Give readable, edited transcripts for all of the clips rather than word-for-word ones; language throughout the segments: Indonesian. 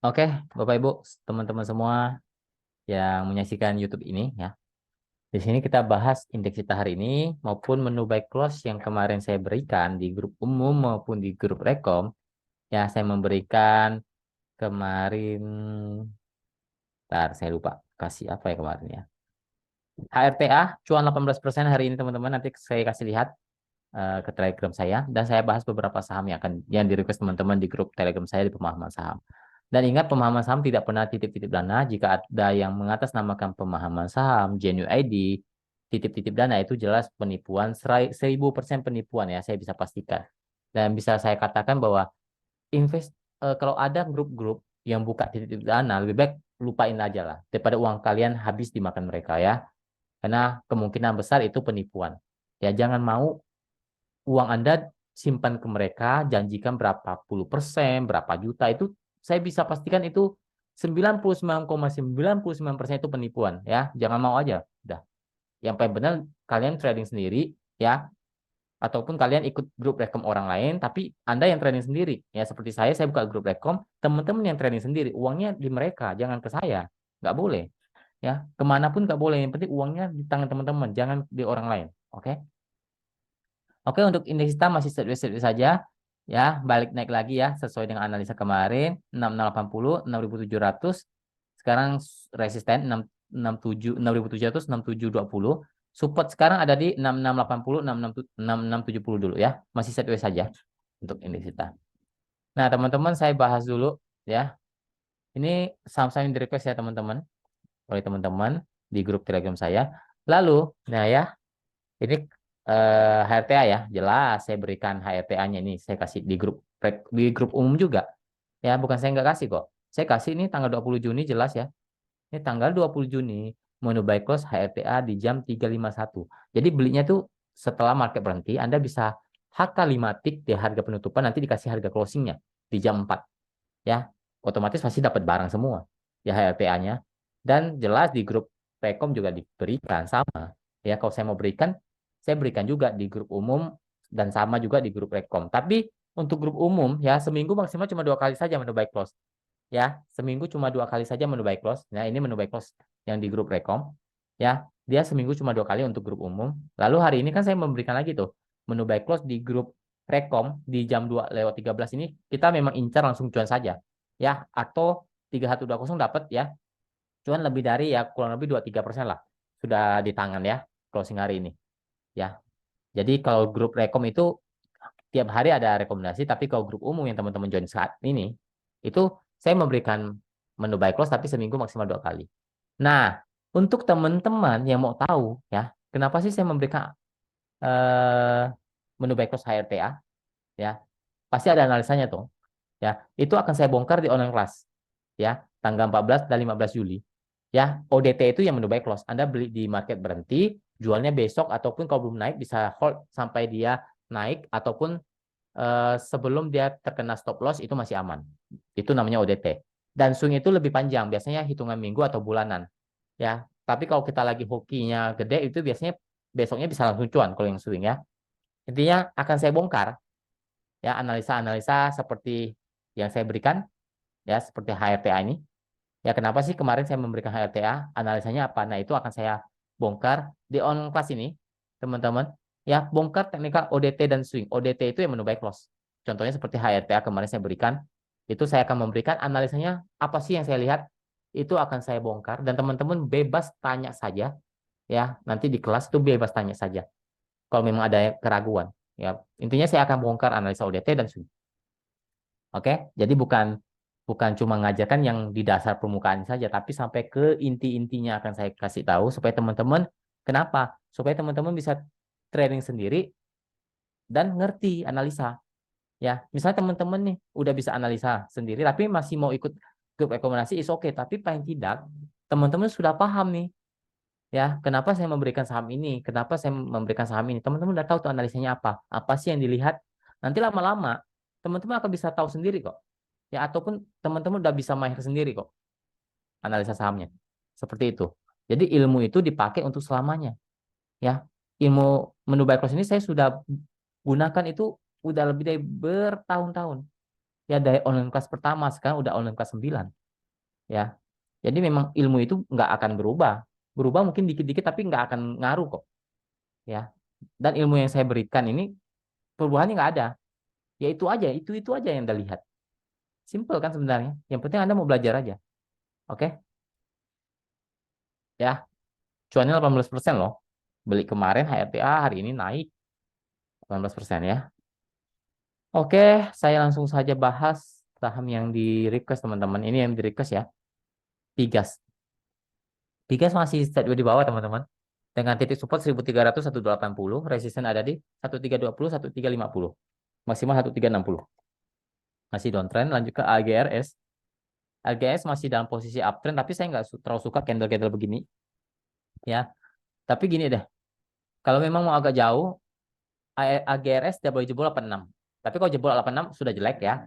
Oke, Bapak Ibu, teman-teman semua yang menyaksikan YouTube ini ya. Di sini kita bahas indeks kita hari ini maupun menu buy close yang kemarin saya berikan di grup umum maupun di grup rekom. Ya, saya memberikan kemarin, ntar saya lupa kasih apa ya kemarin ya. HRTA cuan 18% hari ini teman-teman, nanti saya kasih lihat ke Telegram saya dan saya bahas beberapa saham yang di request teman-teman di grup Telegram saya di pemahaman saham. Dan ingat pemahaman saham tidak pernah titip-titip dana. Jika ada yang mengatasnamakan pemahaman saham, Genuine ID, titip-titip dana itu jelas penipuan, 1000% penipuan ya, saya bisa pastikan. Dan bisa saya katakan bahwa kalau ada grup-grup yang buka titip-titip dana, lebih baik lupain aja lah. Daripada uang kalian habis dimakan mereka ya. Karena kemungkinan besar itu penipuan. Ya jangan mau uang Anda simpan ke mereka, janjikan berapa puluh persen, berapa juta, itu saya bisa pastikan itu 99,99% itu penipuan ya. Jangan mau aja. Udah. Yang paling benar kalian trading sendiri ya, ataupun kalian ikut grup rekom orang lain, tapi Anda yang trading sendiri. Ya seperti saya buka grup rekom, teman-teman yang trading sendiri, uangnya di mereka, jangan ke saya. Nggak boleh. Ya, kemanapun nggak boleh. Yang penting uangnya di tangan teman-teman, jangan di orang lain. Oke? Oke, untuk indeks kita masih sideways saja. Ya, balik naik lagi ya, sesuai dengan analisa kemarin. 6680, 6700. Sekarang resisten 667, 6700, 6720. Support sekarang ada di 6680, 6670 dulu ya. Masih sideways saja untuk indeks kita. Nah, teman-teman saya bahas dulu ya. Ini saham-saham yang di request ya teman-teman. Oleh teman-teman di grup Telegram saya. Lalu, nah ya, ini HRTA ya, jelas saya berikan HRTA-nya ini, saya kasih di grup umum juga. Ya, bukan saya nggak kasih kok. Saya kasih ini tanggal 20 Juni jelas ya. Ini tanggal 20 Juni menu buy close HRTA di jam 3.51. Jadi belinya tuh setelah market berhenti, Anda bisa HK5 tik di harga penutupan, nanti dikasih harga closingnya di jam 4 ya. Otomatis pasti dapat barang semua ya HRTA-nya. Dan jelas di grup Rekom juga diberikan sama. Ya, kalau saya mau berikan, saya berikan juga di grup umum dan sama juga di grup Rekom. Tapi untuk grup umum ya seminggu maksimal cuma 2 kali saja menu buy close. Ya, seminggu cuma 2 kali saja menu buy close. Nah, ini menu buy close yang di grup Rekom. Ya, dia seminggu cuma 2 kali untuk grup umum. Lalu hari ini kan saya memberikan lagi tuh menu buy close di grup Rekom di jam 2:13 ini kita memang incar langsung cuan saja. Ya, atau 3120 dapat ya. Cuan lebih dari ya kurang lebih 2-3% lah. Sudah di tangan ya closing hari ini. Ya. Jadi kalau grup Rekom itu tiap hari ada rekomendasi, tapi kalau grup umum yang teman-teman join saat ini, itu saya memberikan menu buy close tapi seminggu maksimal 2 kali. Nah, untuk teman-teman yang mau tahu ya, kenapa sih saya memberikan eh, menu buy close HRTA ya, pasti ada analisanya tuh. Ya, itu akan saya bongkar di online class ya, tanggal 14 dan 15 Juli. Ya, ODT itu yang menu buy close. Anda beli di market berhenti, jualnya besok ataupun kalau belum naik bisa hold sampai dia naik ataupun sebelum dia terkena stop loss itu masih aman. Itu namanya ODT. Dan swing itu lebih panjang, biasanya hitungan minggu atau bulanan. Ya, tapi kalau kita lagi hokinya gede itu biasanya besoknya bisa langsung cuan kalau yang swing ya. Intinya akan saya bongkar ya analisa-analisa seperti yang saya berikan ya seperti HRTA ini. Ya kenapa sih kemarin saya memberikan HRTA? Analisanya apa? Nah itu akan saya bongkar di on class ini, teman-teman. Ya bongkar teknikal ODT dan swing. ODT itu yang menu buy close. Contohnya seperti HRTA kemarin saya berikan. Itu saya akan memberikan analisanya apa sih yang saya lihat. Itu akan saya bongkar dan teman-teman bebas tanya saja. Ya nanti di kelas itu bebas tanya saja. Kalau memang ada keraguan. Ya intinya saya akan bongkar analisa ODT dan swing. Oke, jadi bukan bukan cuma ngajarkan yang di dasar permukaan saja, tapi sampai ke inti-intinya akan saya kasih tahu supaya teman-teman kenapa? Supaya teman-teman bisa trading sendiri dan ngerti analisa. Ya, misalnya teman-teman nih udah bisa analisa sendiri, tapi masih mau ikut grup rekomendasi is oke, tapi paling tidak teman-teman sudah paham nih. Ya, kenapa saya memberikan saham ini? Kenapa saya memberikan saham ini? Teman-teman udah tahu tuh analisanya apa? Apa sih yang dilihat? Nanti lama-lama teman-teman akan bisa tahu sendiri kok. Ya, ataupun teman-teman udah bisa mahir sendiri kok analisa sahamnya. Seperti itu. Jadi ilmu itu dipakai untuk selamanya. Ya, ilmu menu buy close ini saya sudah gunakan itu udah lebih dari bertahun-tahun. Ya dari online kelas pertama, sekarang udah online kelas 9. Ya. Jadi memang ilmu itu nggak akan berubah. Berubah mungkin dikit-dikit tapi nggak akan ngaruh kok. Ya. Dan ilmu yang saya berikan ini perubahannya nggak ada. Ya itu aja yang Anda lihat. Simple kan sebenarnya. Yang penting Anda mau belajar aja. Oke? Ya, cuannya 18% loh. Beli kemarin HRTA, hari ini naik 18% ya. Oke, saya langsung saja bahas saham yang di request teman-teman. Ini yang di request ya. Pigas. Pigas masih sideways di bawah teman-teman. Dengan titik support 1300 1280, resisten ada di 1320 1350. Maksimal 1360. Masih downtrend, lanjut ke AGRS. AGS masih dalam posisi uptrend, tapi saya nggak terlalu suka candle-candle begini ya. Tapi gini deh, kalau memang mau agak jauh, AGRS tidak boleh jebol 86. Tapi kalau jebol 86 sudah jelek ya.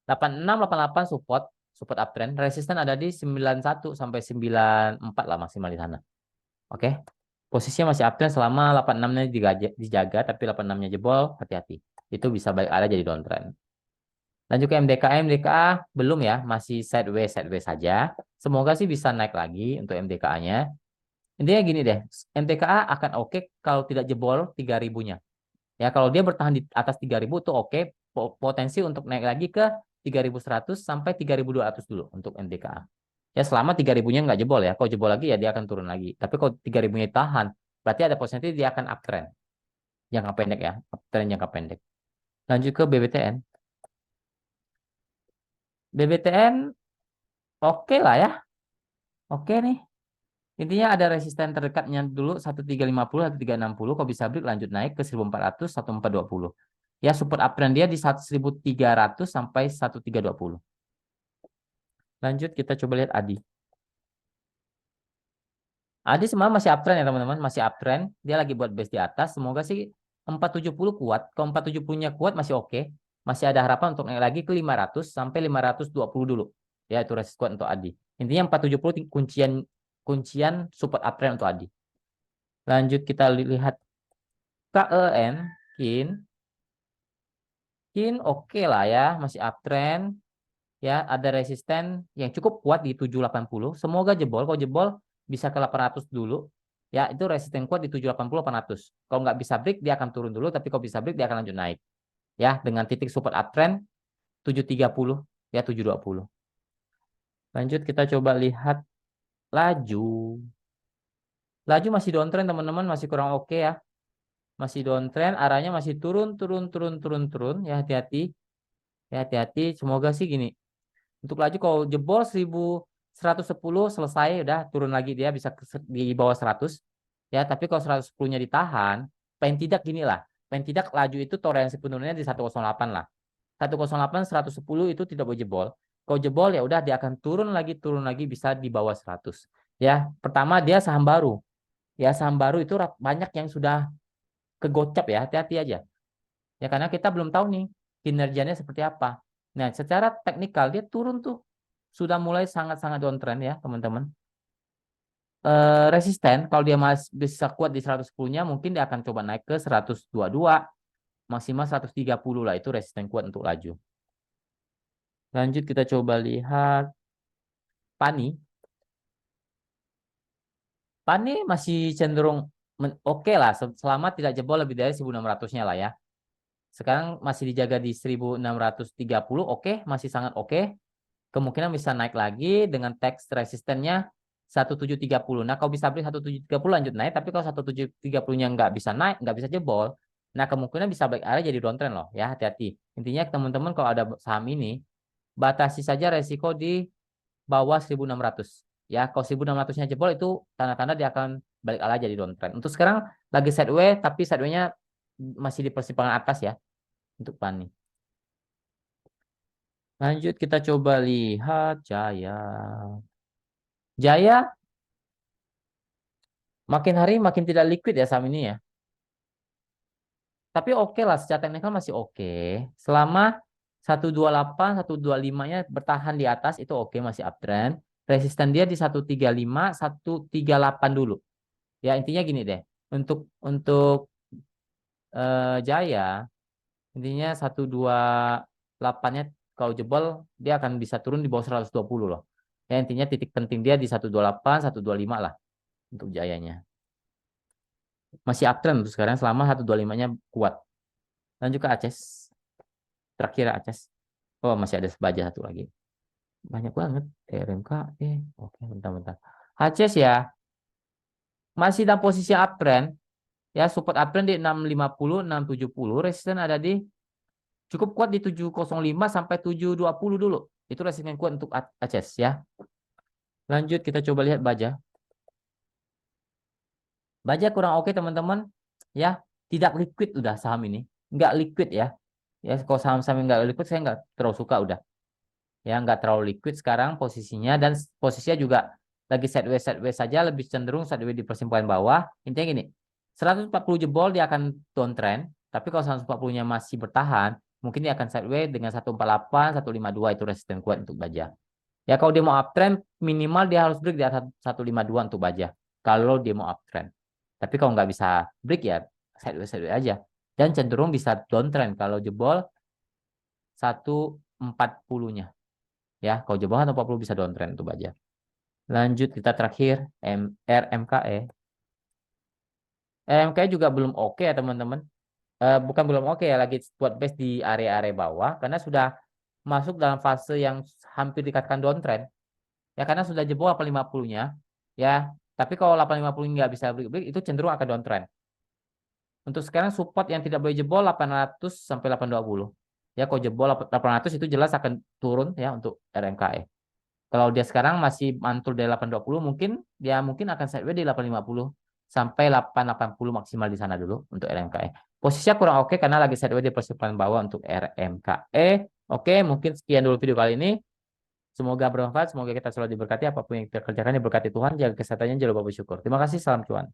86, 88 support, support uptrend. Resisten ada di 91 sampai 94 lah maksimal di sana. Oke. Posisinya masih uptrend selama 86-nya dijaga, tapi 86-nya jebol, hati-hati. Itu bisa balik arah jadi downtrend. Lanjut ke MDK. MDKA belum ya, masih sideways saja. Semoga sih bisa naik lagi untuk MDKA-nya. Intinya gini deh, MTKA akan oke kalau tidak jebol 3.000-nya. Ya, kalau dia bertahan di atas 3.000 itu oke, potensi untuk naik lagi ke 3.100 sampai 3.200 dulu untuk MTKA. Ya, selama 3.000-nya nggak jebol ya. Kalau jebol lagi ya dia akan turun lagi. Tapi kalau 3.000-nya tahan, berarti ada potensi dia akan uptrend. Jangka pendek ya, uptrend jangka pendek. Lanjut ke BBTN. BBTN oke lah ya. Oke nih. Intinya ada resisten terdekatnya dulu 1350, 1360. Kalau bisa break lanjut naik ke 1400, 1420. Ya support uptrend dia di 1300 sampai 1320. Lanjut kita coba lihat Adi. Adi sebenarnya masih uptrend ya teman-teman, masih uptrend. Dia lagi buat base di atas. Semoga sih 470 kuat. Kalau 470-nya kuat masih oke. Masih ada harapan untuk naik lagi ke 500 sampai 520 dulu. Ya itu resist kuat untuk Adi. Intinya 470 kuncian kuncian support uptrend untuk Adi. Lanjut kita lihat KEN, KIN. KIN oke lah ya, masih uptrend. Ya, ada resisten yang cukup kuat di 780. Semoga jebol. Kalau jebol bisa ke 800 dulu. Ya, itu resisten kuat di 780 800. Kalau nggak bisa break dia akan turun dulu, tapi kalau bisa break dia akan lanjut naik. Ya, dengan titik support uptrend 730 ya 720. Lanjut kita coba lihat laju. Laju masih downtrend teman-teman, masih kurang oke ya. Masih downtrend, arahnya masih turun turun turun turun turun. Ya, hati-hati. Ya, hati-hati. Semoga sih gini. Untuk laju kalau jebol 1110 selesai udah turun lagi dia bisa di bawah 100. Ya, tapi kalau 110-nya ditahan, paling tidak gini lah. Paling tidak laju itu toleransi penurunannya di 108 lah. 108 110 itu tidak boleh jebol. Kalau jebol ya udah dia akan turun lagi bisa di bawah 100. Ya, pertama dia saham baru. Ya, saham baru itu banyak yang sudah kegocap ya, hati-hati aja. Ya karena kita belum tahu nih kinerjanya seperti apa. Nah, secara teknikal dia turun tuh sudah mulai sangat-sangat downtrend ya, teman-teman. Resisten kalau dia masih bisa kuat di 110-nya mungkin dia akan coba naik ke 122, maksimal 130 lah itu resisten kuat untuk laju. Lanjut kita coba lihat Pani. Pani masih cenderung oke lah selama tidak jebol lebih dari 1.600-nya lah ya. Sekarang masih dijaga di 1.630, oke, masih sangat oke. Kemungkinan bisa naik lagi dengan teks resistennya 1730. Nah, kalau bisa beli 1730 lanjut naik, tapi kalau 1730-nya nggak bisa naik, nggak bisa jebol, nah kemungkinan bisa balik arah jadi downtrend loh, ya hati-hati. Intinya teman-teman kalau ada saham ini, batasi saja resiko di bawah 1.600. Ya, kalau 1.600-nya jebol itu tanda-tanda dia akan balik arah jadi downtrend. Untuk sekarang lagi sideways, tapi sideways-nya masih di persimpangan atas ya untuk Pani. Lanjut kita coba lihat Jaya. Jaya makin hari makin tidak liquid ya saham ini ya. Tapi oke lah secara teknikal masih oke. Selama 128, 125-nya bertahan di atas itu oke masih uptrend. Resisten dia di 135, 138 dulu. Ya intinya gini deh. Untuk Jaya intinya 128-nya kalau jebol dia akan bisa turun di bawah 120 loh. Ya, intinya titik penting dia di 128, 125 lah untuk Jayanya. Masih uptrend untuk sekarang selama 125-nya kuat. Dan juga Aces. Terakhir Aces. Oh, masih ada Baja satu lagi. Banyak banget. RMK. Oke, bentar-bentar. Aces ya. Masih dalam posisi uptrend. Ya, support uptrend di 650, 670. Resisten ada di cukup kuat di 705 sampai 720 dulu. Itu resisten kuat untuk Aces ya. Lanjut kita coba lihat Baja. Baja kurang oke teman-teman. Ya, tidak liquid udah saham ini. Nggak liquid ya. Ya, kalau saham-saham yang nggak liquid saya nggak terlalu suka udah. Ya, nggak terlalu liquid sekarang posisinya dan posisinya juga lagi sideways saja, lebih cenderung sideways di persimpangan bawah. Intinya gini, 140 jebol dia akan downtrend, tapi kalau 140-nya masih bertahan, mungkin dia akan sideways dengan 148, 152 itu resisten kuat untuk Baja. Ya, kalau dia mau uptrend, minimal dia harus break di atas 152 untuk Baja. Kalau dia mau uptrend. Tapi kalau nggak bisa break ya sideways aja. Dan cenderung bisa downtrend kalau jebol 140-nya. Ya, kalau jebol 140 bisa downtrend untuk Baja. Lanjut kita terakhir RMKE. RMKE juga belum oke ya teman-teman. Bukan belum oke ya, lagi buat base di area-area bawah karena sudah masuk dalam fase yang hampir dikatakan downtrend. Ya karena sudah jebol 850-nya. Ya, tapi kalau 850 nggak bisa break itu cenderung akan downtrend. Untuk sekarang support yang tidak boleh jebol 800 sampai 820. Ya, kalau jebol 800 itu jelas akan turun ya untuk RMKE. Kalau dia sekarang masih mantul dari 820 mungkin dia mungkin akan sideways di 850 sampai 880 maksimal di sana dulu untuk RMKE. Posisinya kurang oke karena lagi sideways di persimpangan bawah untuk RMKE. Oke, mungkin sekian dulu video kali ini. Semoga bermanfaat, semoga kita selalu diberkati apapun yang kita kerjakan diberkati Tuhan, jaga kesehatannya, jangan lupa bersyukur. Terima kasih, salam cuan.